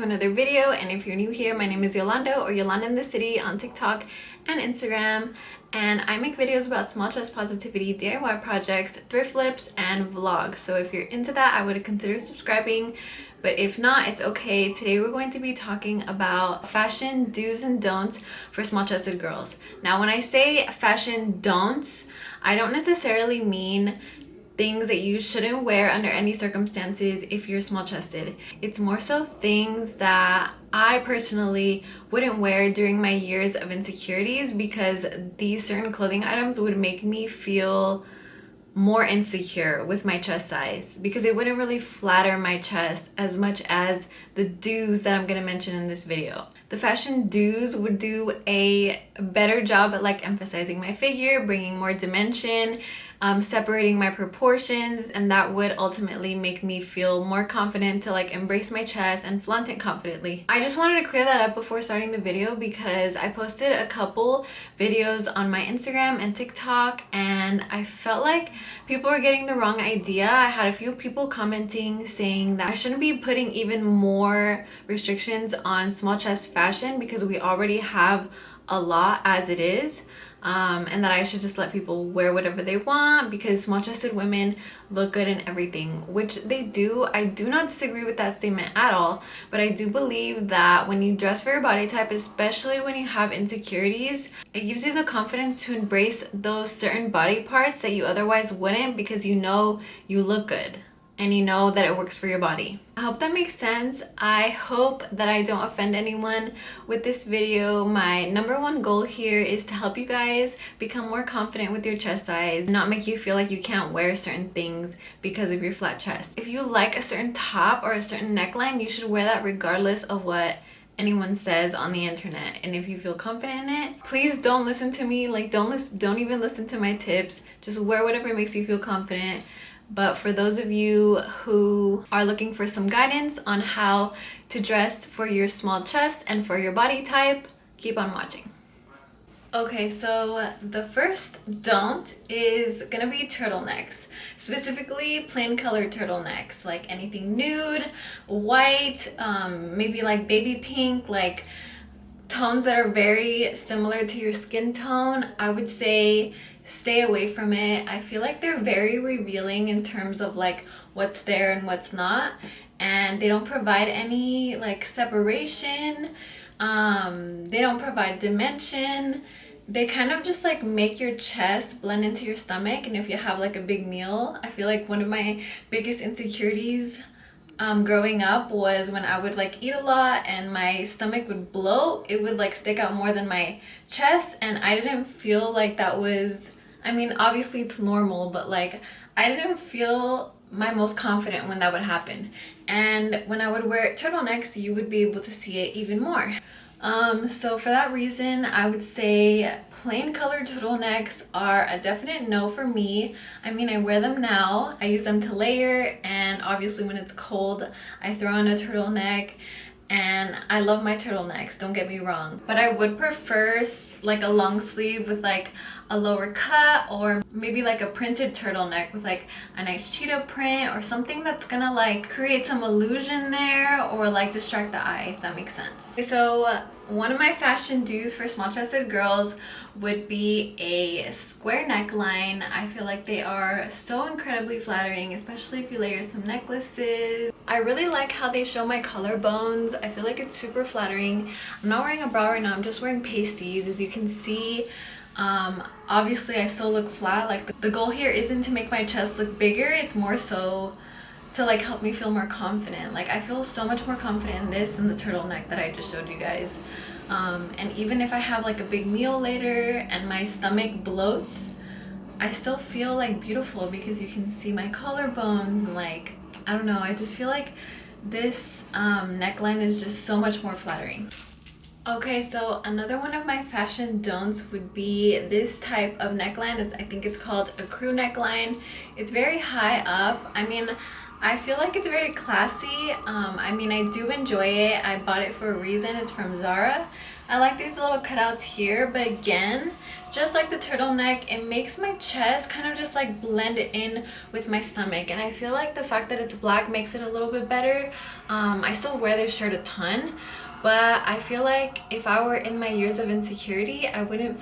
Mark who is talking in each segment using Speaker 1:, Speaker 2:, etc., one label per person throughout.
Speaker 1: to another video, and if you're new here, my name is Yolanda, or Yolanda in the City on TikTok and Instagram, and I make videos about small chest positivity, DIY projects, thrift flips, and vlogs. So if you're into that, I would consider subscribing, but if not, it's okay. Today we're going to be talking about fashion do's and don'ts for small chested girls. Now when I say fashion don'ts, I don't necessarily mean things that you shouldn't wear under any circumstances if you're small chested. It's more so things that I personally wouldn't wear during my years of insecurities, because these certain clothing items would make me feel more insecure with my chest size, because it wouldn't really flatter my chest as much as the do's that I'm gonna mention in this video. The fashion do's would do a better job at like emphasizing my figure, bringing more dimension, separating my proportions, and that would ultimately make me feel more confident to like embrace my chest and flaunt it confidently. I just wanted to clear that up before starting the video, because I posted a couple videos on my Instagram and TikTok and I felt like people were getting the wrong idea. I had a few people commenting saying that I shouldn't be putting even more restrictions on small chest fashion because we already have a lot as it is. And that I should just let people wear whatever they want because small chested women look good in everything, which they do. I do not disagree with that statement at all, but I do believe that when you dress for your body type, especially when you have insecurities, it gives you the confidence to embrace those certain body parts that you otherwise wouldn't, because you know you look good and you know that it works for your body. I hope that makes sense. I hope that I don't offend anyone with this video. My number one goal here is to help you guys become more confident with your chest size, not make you feel like you can't wear certain things because of your flat chest. If you like a certain top or a certain neckline, you should wear that regardless of what anyone says on the internet. And if you feel confident in it, please don't listen to me. Like don't even listen to my tips. Just wear whatever makes you feel confident. But for those of you who are looking for some guidance on how to dress for your small chest and for your body type, keep on watching. Okay, so the first don't is gonna be turtlenecks, specifically plain colored turtlenecks, like anything nude, white, maybe like baby pink, like tones that are very similar to your skin tone. I would say stay away from it. I feel like they're very revealing in terms of like what's there and what's not, and they don't provide any like separation. They don't provide dimension. They kind of just like make your chest blend into your stomach. And if you have like a big meal, I feel like one of my biggest insecurities growing up was when I would like eat a lot and my stomach would bloat. It would like stick out more than my chest, and I didn't feel like that was, I mean obviously it's normal, but like I didn't feel my most confident when that would happen. And when I would wear turtlenecks, you would be able to see it even more. So for that reason, I would say plain colored turtlenecks are a definite no for me. I mean, I wear them now. I use them to layer, and obviously when it's cold, I throw on a turtleneck, and I love my turtlenecks, don't get me wrong. But I would prefer like a long sleeve with like a lower cut, or maybe like a printed turtleneck with like a nice cheetah print or something that's gonna like create some illusion there or like distract the eye, if that makes sense. So one of my fashion do's for small chested girls would be a square neckline. I feel like they are so incredibly flattering, especially if you layer some necklaces. I really like how they show my collarbones. I feel like it's super flattering. I'm not wearing a bra right now, I'm just wearing pasties. As you can see, obviously I still look flat. Like the goal here isn't to make my chest look bigger, it's more so to like help me feel more confident. Like I feel so much more confident in this than the turtleneck that I just showed you guys. And even if I have like a big meal later and my stomach bloats, I still feel like beautiful because you can see my collarbones, and like I don't know, I just feel like this neckline is just so much more flattering. Okay, so another one of my fashion don'ts would be this type of neckline. I think it's called a crew neckline. It's very high up. I mean, I feel like it's very classy. I mean, I do enjoy it. I bought it for a reason. It's from Zara. I like these little cutouts here, but again, just like the turtleneck, it makes my chest kind of just like blend in with my stomach, and I feel like the fact that it's black makes it a little bit better. I still wear this shirt a ton, but I feel like if I were in my years of insecurity, I wouldn't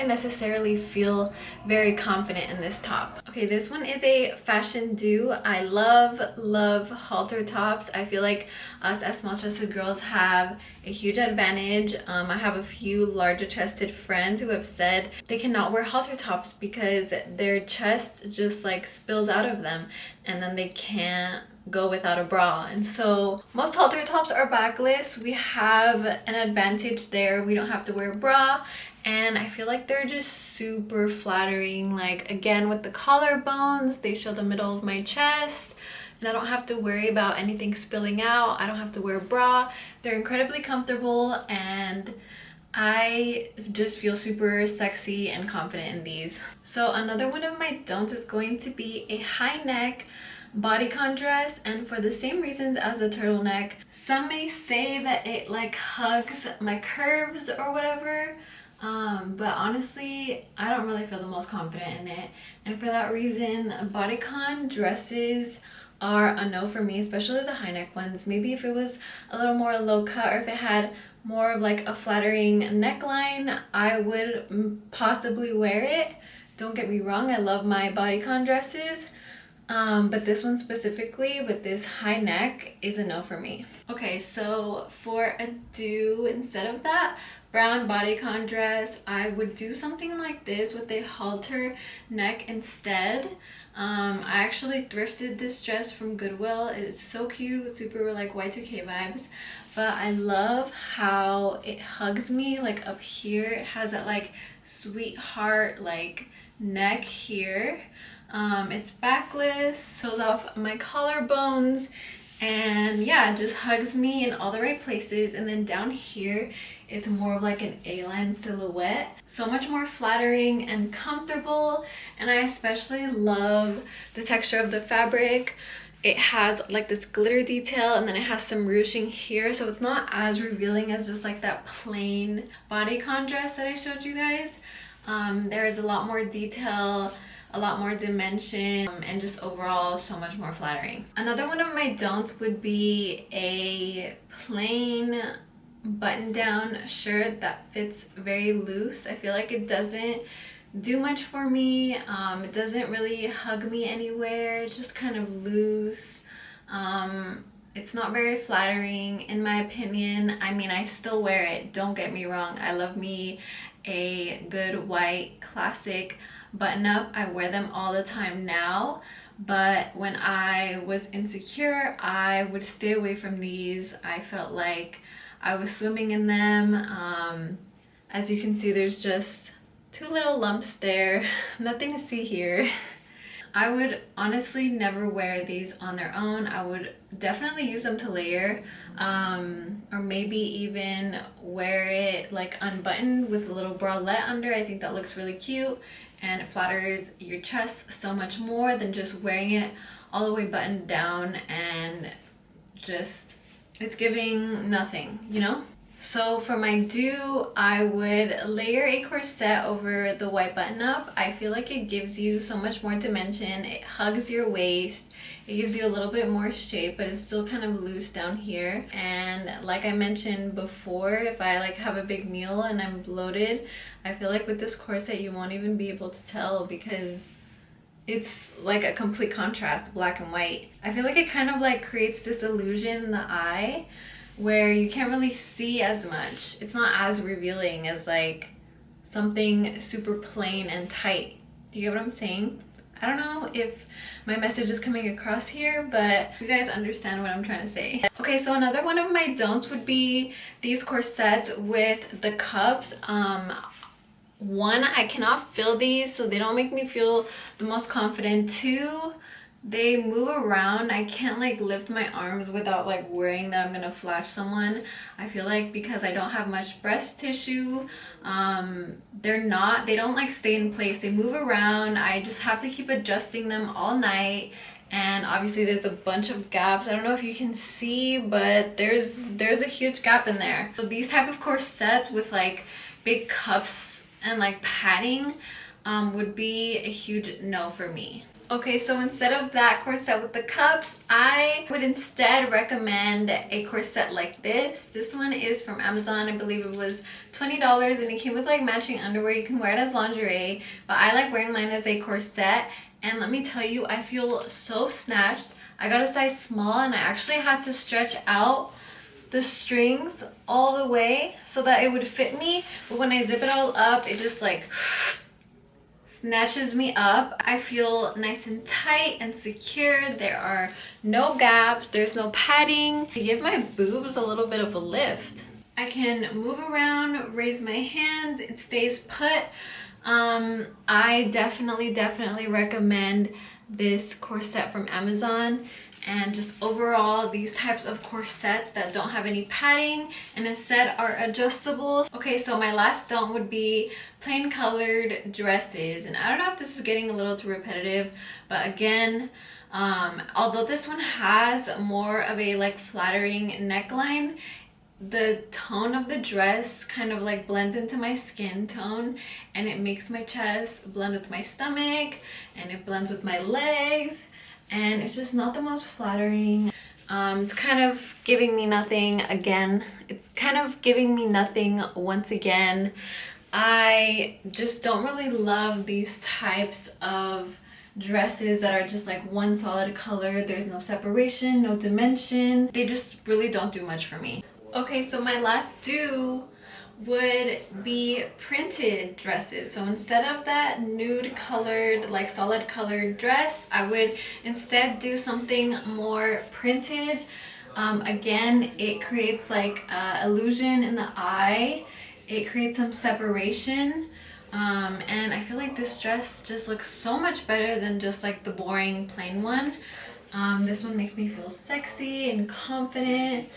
Speaker 1: necessarily feel very confident in this top. Okay, this one is a fashion do. I love halter tops. I feel like us as small chested girls have a huge advantage. I have a few larger chested friends who have said they cannot wear halter tops because their chest just like spills out of them and then they can't go without a bra. And so most halter tops are backless. We have an advantage there. We don't have to wear a bra, and I feel like they're just super flattering. Like, again, with the collarbones, they show the middle of my chest, and I don't have to worry about anything spilling out. I don't have to wear a bra. They're incredibly comfortable, and I just feel super sexy and confident in these. So another one of my don'ts is going to be a high neck bodycon dress, and for the same reasons as the turtleneck. Some may say that it like hugs my curves or whatever, but honestly I don't really feel the most confident in it, and for that reason bodycon dresses are a no for me, especially the high neck ones. Maybe if it was a little more low cut, or if it had more of like a flattering neckline, I would possibly wear it. Don't get me wrong, I love my bodycon dresses, but this one specifically with this high neck is a no for me. Okay, so for a do, instead of that brown bodycon dress, I would do something like this with a halter neck instead. I actually thrifted this dress from Goodwill. It's so cute, super like Y2K vibes, but I love how it hugs me like up here. It has that like sweetheart like neck here. It's backless, shows off my collarbones, and yeah, it just hugs me in all the right places. And then down here it's more of like an A-line silhouette, so much more flattering and comfortable. And I especially love the texture of the fabric. It has like this glitter detail, and then it has some ruching here, so it's not as revealing as just like that plain bodycon dress that I showed you guys. There is a lot more detail, a lot more dimension, and just overall so much more flattering. Another one of my don'ts would be a plain button-down shirt that fits very loose. I feel like it doesn't do much for me. It doesn't really hug me anywhere. It's just kind of loose. It's not very flattering in my opinion. I mean, I still wear it, don't get me wrong. I love me a good white classic button up. I wear them all the time now, but when I was insecure, I would stay away from these. I felt like I was swimming in them. As you can see, there's just two little lumps there. Nothing to see here. I would honestly never wear these on their own. I would definitely use them to layer, or maybe even wear it like unbuttoned with a little bralette under. I think that looks really cute, and it flatters your chest so much more than just wearing it all the way buttoned down, and just it's giving nothing, you know? So for my do, I would layer a corset over the white button up. I feel like it gives you so much more dimension. It hugs your waist. It gives you a little bit more shape, but it's still kind of loose down here. And like I mentioned before, if I like have a big meal and I'm bloated, I feel like with this corset you won't even be able to tell because it's like a complete contrast, black and white. I feel like it kind of like creates this illusion in the eye where you can't really see as much. It's not as revealing as like something super plain and tight. Do you get what I'm saying? I don't know if my message is coming across here, but you guys understand what I'm trying to say. Okay, so another one of my don'ts would be these corsets with the cups. One, I cannot feel these, so they don't make me feel the most confident. Two, they move around. I can't like lift my arms without like worrying that I'm gonna flash someone. I feel like because I don't have much breast tissue, they don't like stay in place. They move around. I just have to keep adjusting them all night. And obviously there's a bunch of gaps. I don't know if you can see, but there's a huge gap in there. So these type of corsets with like big cups and like padding would be a huge no for me. Okay, so instead of that corset with the cups, I would instead recommend a corset like this. This one is from Amazon. I believe it was $20 and it came with like matching underwear. You can wear it as lingerie, but I like wearing mine as a corset. And let me tell you, I feel so snatched. I got a size small and I actually had to stretch out the strings all the way so that it would fit me. But when I zip it all up, it just like snatches me up. I feel nice and tight and secure. There are no gaps. There's no padding. I give my boobs a little bit of a lift. I can move around, raise my hands. It stays put. I definitely recommend this corset from Amazon. And just overall, these types of corsets that don't have any padding and instead are adjustable. Okay, so my last don't would be plain colored dresses. And I don't know if this is getting a little too repetitive, but again, although this one has more of a like flattering neckline, the tone of the dress kind of like blends into my skin tone and it makes my chest blend with my stomach and it blends with my legs. And it's just not the most flattering. It's kind of giving me nothing again. It's kind of giving me nothing once again. I just don't really love these types of dresses that are just like one solid color. There's no separation, no dimension. They just really don't do much for me. Okay, so my last do would be printed dresses. So instead of that nude colored, like solid colored dress, I would instead do something more printed. Again, it creates like illusion in the eye. It creates some separation. And I feel like this dress just looks so much better than just like the boring plain one. This one makes me feel sexy and confident.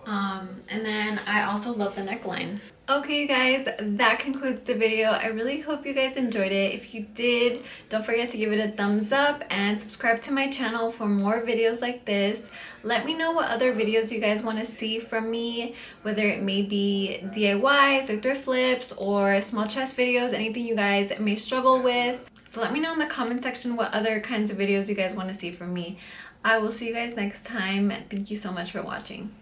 Speaker 1: And then I also love the neckline. Okay, you guys, that concludes the video. I really hope you guys enjoyed it. If you did, don't forget to give it a thumbs up and subscribe to my channel for more videos like this. Let me know what other videos you guys want to see from me, whether it may be DIYs or thrift flips or small chest videos, anything you guys may struggle with. So let me know in the comment section what other kinds of videos you guys want to see from me. I will see you guys next time. Thank you so much for watching.